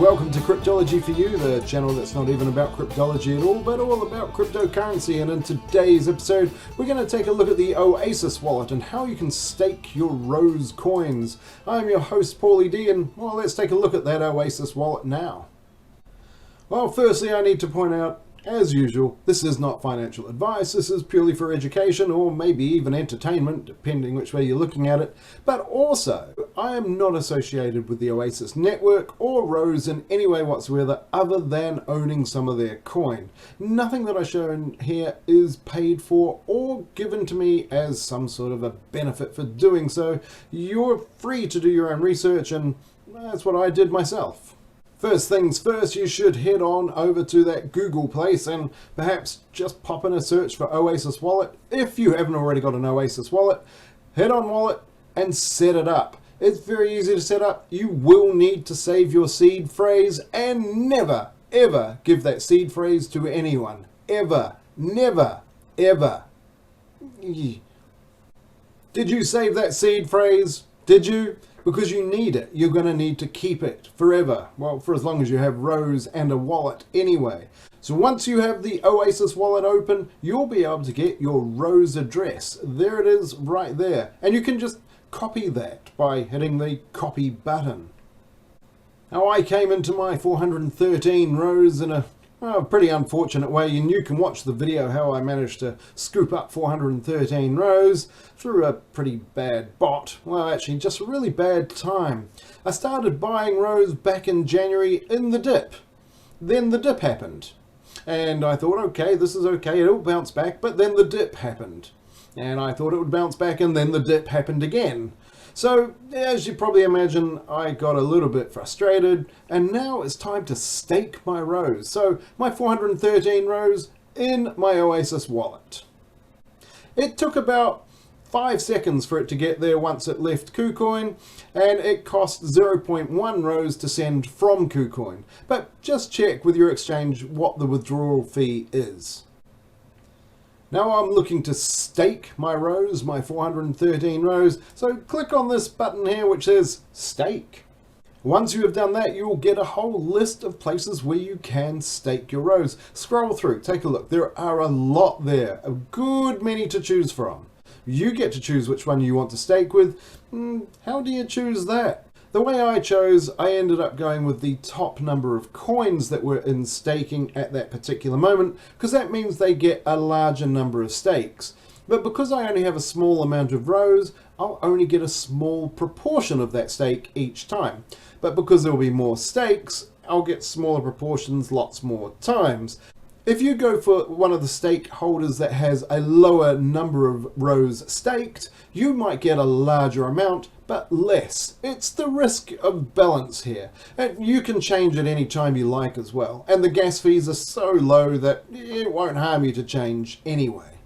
welcome to Cryptology for You, the channel that's not even about cryptology at all, but all about cryptocurrency. And in today's episode, we're going to take a look at the Oasis wallet and how you can stake your Rose coins. I'm your host, Paulie D, and well, let's take a look at that Oasis wallet now. Well, firstly, I need to point out, as usual, this is not financial advice. This is purely for education or maybe even entertainment, depending which way you're looking at it. But also, I am not associated with the Oasis Network or Rose in any way whatsoever other than owning some of their coin. Nothing that I show in here is paid for or given to me as some sort of a benefit for doing so. You're free to do your own research, and that's what I did myself. First things first, you should head on over to that Google place and perhaps just pop in a search for Oasis Wallet. If you haven't already got an Oasis Wallet, head on Wallet and set it up. It's very easy to set up. You will need to save your seed phrase and never, ever give that seed phrase to anyone. Ever. Never. Ever. Did you save that seed phrase? Did you? Because you need it. You're going to need to keep it forever. Well, for as long as you have Rose and a wallet anyway. So once you have the Oasis wallet open, you'll be able to get your Rose address. There it is right there. And you can just copy that by hitting the copy button. Now, I came into my 413 Rose in a pretty unfortunate way, and you can watch the video how I managed to scoop up 413 Rose through a pretty bad bot. Well, actually, just a really bad time. I started buying Rose back in January in the dip. Then the dip happened. And I thought, okay, this is okay, it'll bounce back, but then the dip happened. And I thought it would bounce back, and then the dip happened again. So, as you probably imagine, I got a little bit frustrated, and now it's time to stake my Rose. So, my 413 Rose in my Oasis wallet. It took about 5 seconds for it to get there once it left KuCoin, and it cost 0.1 Rose to send from KuCoin. But just check with your exchange what the withdrawal fee is. Now I'm looking to stake my Rose, my 413 Rose, so click on this button here which says Stake. Once you have done that, you will get a whole list of places where you can stake your Rose. Scroll through, take a look. There are a lot there, a good many to choose from. You get to choose which one you want to stake with. How do you choose that? The way I chose, I ended up going with the top number of coins that were in staking at that particular moment, because that means they get a larger number of stakes. But because I only have a small amount of Rose, I'll only get a small proportion of that stake each time. But because there will be more stakes, I'll get smaller proportions lots more times. If you go for one of the stakeholders that has a lower number of Rose staked, you might get a larger amount, but less. It's the risk of balance here. And you can change it any time you like as well. And the gas fees are so low that it won't harm you to change anyway.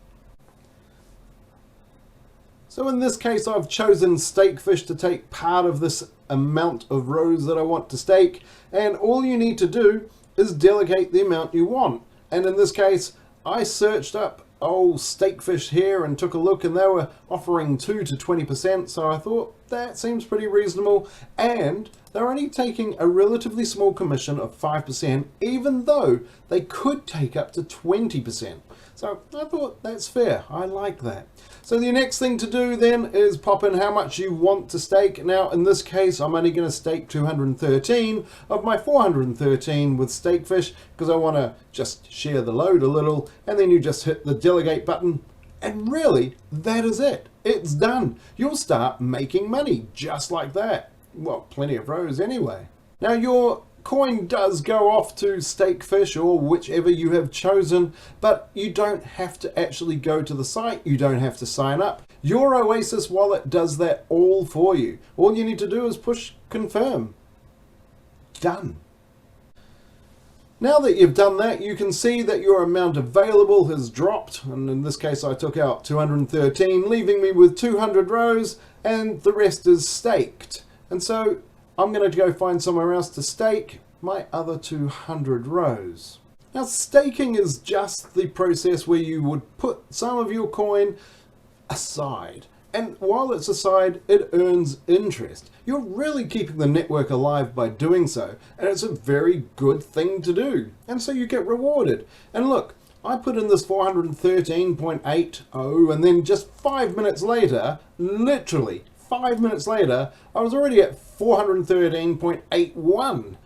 So in this case, I've chosen Stakefish to take part of this amount of Rose that I want to stake. And all you need to do is delegate the amount you want. And in this case, I searched up old Stakefish here and took a look, and they were offering 2 to 20%, so I thought that seems pretty reasonable, and they're only taking a relatively small commission of 5%, even though they could take up to 20%. So I thought that's fair. I like that. So the next thing to do then is pop in how much you want to stake. Now in this case, I'm only going to stake 213 of my 413 with Stakefish because I want to just share the load a little, and then you just hit the delegate button, and really that is it. It's done. You'll start making money just like that. Well, plenty of Rose anyway. Now your coin does go off to Stakefish or whichever you have chosen, but you don't have to actually go to the site. You don't have to sign up. Your Oasis wallet does that all for you. All you need to do is push confirm. Done. Now that you've done that, you can see that your amount available has dropped, and in this case I took out 213, leaving me with 200 Rose, and the rest is staked. And so I'm going to go find somewhere else to stake my other 200 Rose. Now, staking is just the process where you would put some of your coin aside And while it's a side, it earns interest. You're really keeping the network alive by doing so, and it's a very good thing to do. And so you get rewarded. And look, I put in this 413.80, and then just 5 minutes later, literally 5 minutes later, I was already at 413.81.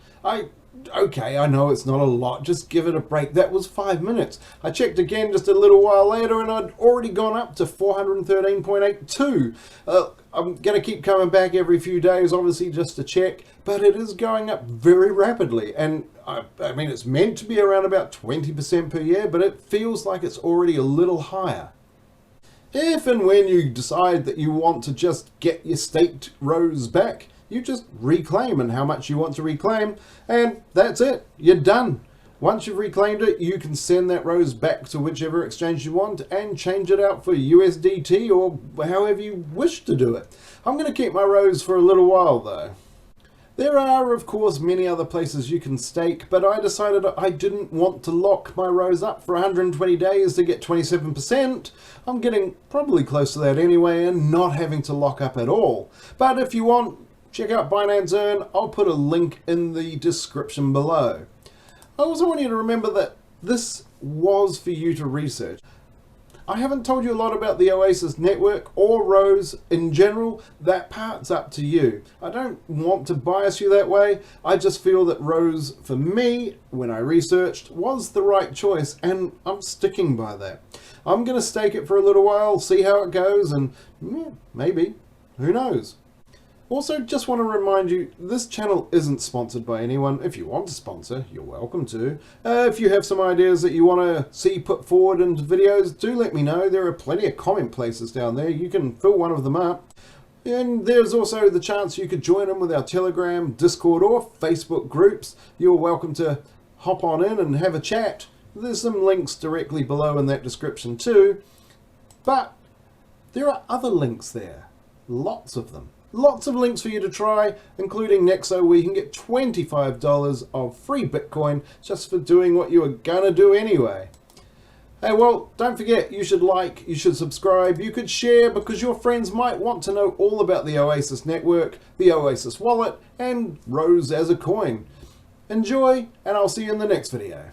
Okay, I know it's not a lot, just give it a break. That was 5 minutes. I checked again just a little while later and I'd already gone up to 413.82. I'm going to keep coming back every few days, obviously, just to check, but it is going up very rapidly. And I mean, it's meant to be around about 20% per year, but it feels like it's already a little higher. If and when you decide that you want to just get your staked rows back, you just reclaim and how much you want to reclaim, and that's it. You're done. Once you've reclaimed it, you can send that rose back to whichever exchange you want and change it out for USDT or however you wish to do it. I'm going to keep my rose for a little while though. There are, of course, many other places you can stake, but I decided I didn't want to lock my rose up for 120 days to get 27%. I'm getting probably close to that anyway and not having to lock up at all. But if you want, check out Binance Earn. I'll put a link in the description below. I also want you to remember that this was for you to research. I haven't told you a lot about the Oasis network or Rose in general. That part's up to you. I don't want to bias you that way. I just feel that Rose, for me, when I researched, was the right choice, and I'm sticking by that. I'm going to stake it for a little while, see how it goes, and maybe, who knows. Also, just want to remind you, this channel isn't sponsored by anyone. If you want to sponsor, you're welcome to. If you have some ideas that you want to see put forward into videos, do let me know. There are plenty of comment places down there. You can fill one of them up. And there's also the chance you could join in with our Telegram, Discord, or Facebook groups. You're welcome to hop on in and have a chat. There's some links directly below in that description too. But there are other links there. Lots of them. Lots of links for you to try, including Nexo, where you can get $25 of free Bitcoin just for doing what you were gonna do anyway. Hey, well, don't forget, you should like, you should subscribe, you could share, because your friends might want to know all about the Oasis Network, the Oasis Wallet, and Rose as a coin. Enjoy, and I'll see you in the next video.